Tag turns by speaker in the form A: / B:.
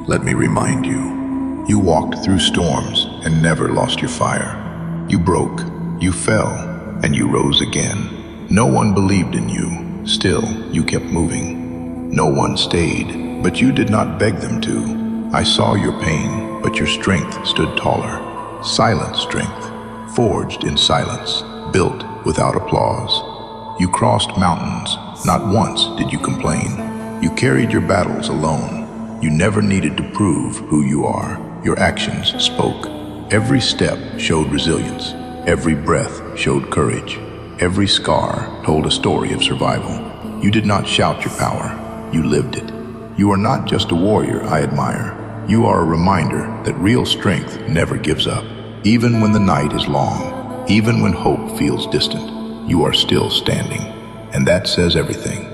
A: Let me remind you, you walked through storms and never lost your fire. You broke, you fell, and you rose again. No one believed in you, still you kept moving. No one stayed, but you did not beg them to. I saw your pain, but your strength stood taller. Silent strength, forged in silence, built without applause. You crossed mountains, not once did you complain. You carried your battles alone. You never needed to prove who you are. Your actions spoke. Every step showed resilience. Every breath showed courage. Every scar told a story of survival. You did not shout your power. You lived it. You are not just a warrior I admire. You are a reminder that real strength never gives up. Even when the night is long, even when hope feels distant, you are still standing. And that says everything.